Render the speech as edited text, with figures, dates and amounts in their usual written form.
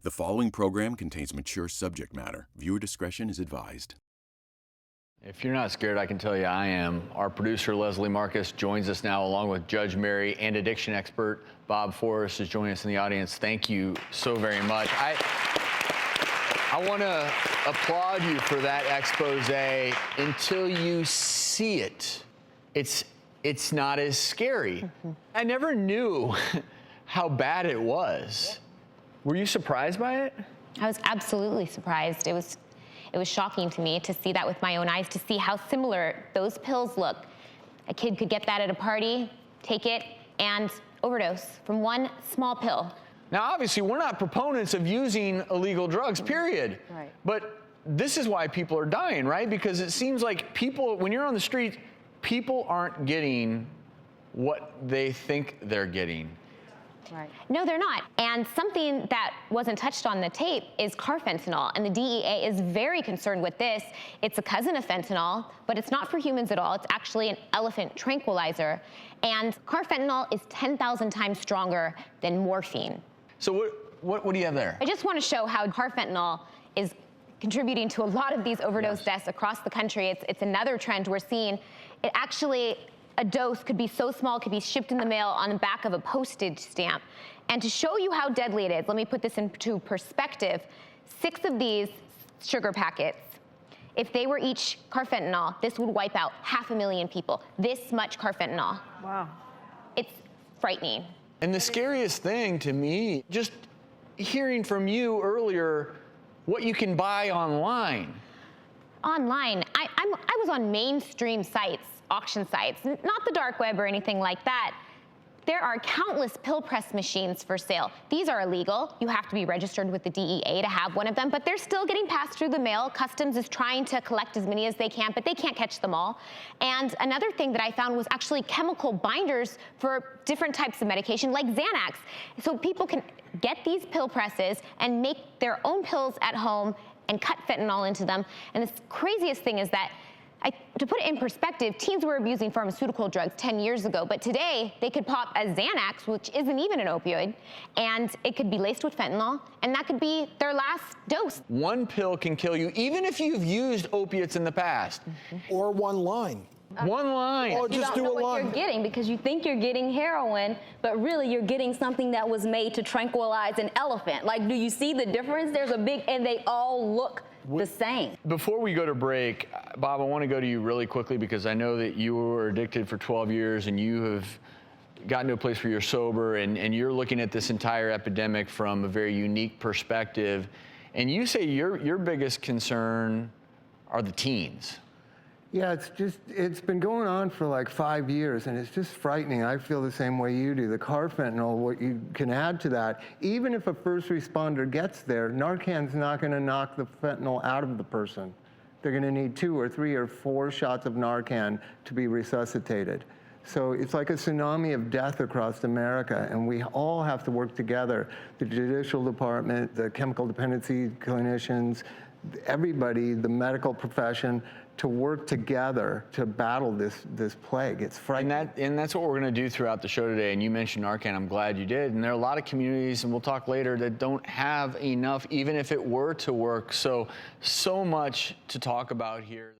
The following program contains mature subject matter. Viewer discretion is advised. If you're not scared, I can tell you I am. Our producer, Leslie Marcus, joins us now along with Judge Mary and addiction expert Bob Forrest is joining us in the audience. Thank you so very much. I want to applaud you for that expose. Until you see it, it's not as scary. I never knew how bad it was. Were you surprised by it? I was absolutely surprised. It was shocking to me to see that with my own eyes, to see how similar those pills look. A kid could get that at a party, take it, and overdose from one small pill. Now, obviously, we're not proponents of using illegal drugs, period. Right. But this is why people are dying, right? Because it seems like people, when you're on the street, people aren't getting what they think they're getting. Right. No, they're not. And something that wasn't touched on the tape is carfentanil, and the DEA is very concerned with this. It's a cousin of fentanyl, but it's not for humans at all. It's actually an elephant tranquilizer. And carfentanil is 10,000 times stronger than morphine. So what do you have there? I just want to show how carfentanil is contributing to a lot of these overdose deaths across the country. It's another trend we're seeing. It actually, a dose could be so small, it could be shipped in the mail on the back of a postage stamp. And to show you how deadly it is, let me put this into perspective. 6 of these sugar packets, if they were each carfentanil, this would wipe out 500,000 people. This much carfentanil. Wow. It's frightening. And the scariest thing to me, just hearing from you earlier, what you can buy online. Online, I was on mainstream sites, auction sites, not the dark web or anything like that. There are countless pill press machines for sale. These are illegal. You have to be registered with the DEA to have one of them, but they're still getting passed through the mail. Customs is trying to collect as many as they can, but they can't catch them all. And another thing that I found was actually chemical binders for different types of medication, like Xanax. So people can get these pill presses and make their own pills at home and cut fentanyl into them. And the craziest thing is that, to put it in perspective, teens were abusing pharmaceutical drugs 10 years ago, but today they could pop a Xanax, which isn't even an opioid, and it could be laced with fentanyl, and that could be their last dose. One pill can kill you, even if you've used opiates in the past. Or one line. One line. Or You just don't do know a what line. you're getting because you think you're getting heroin, but really you're getting something that was made to tranquilize an elephant. Like, do you see the difference? There's a big, and they all look the same. Before we go to break, Bob, I want to go to you really quickly because I know that you were addicted for 12 years and you have gotten to a place where you're sober and you're looking at this entire epidemic from a very unique perspective. And you say your biggest concern are the teens. Yeah, it's been going on for like 5 years, and it's just frightening. I feel the same way you do. The carfentanil, what you can add to that, even if a first responder gets there, Narcan's not going to knock the fentanyl out of the person. They're going to need 2 or 3 or 4 shots of Narcan to be resuscitated. So it's like a tsunami of death across America, and we all have to work together. The judicial department, the chemical dependency clinicians, everybody, the medical profession, to work together to battle this plague. It's frightening. And that's what we're going to do throughout the show today. And you mentioned Narcan. I'm glad you did. And there are a lot of communities, and we'll talk later, that don't have enough, even if it were to work. So much to talk about here.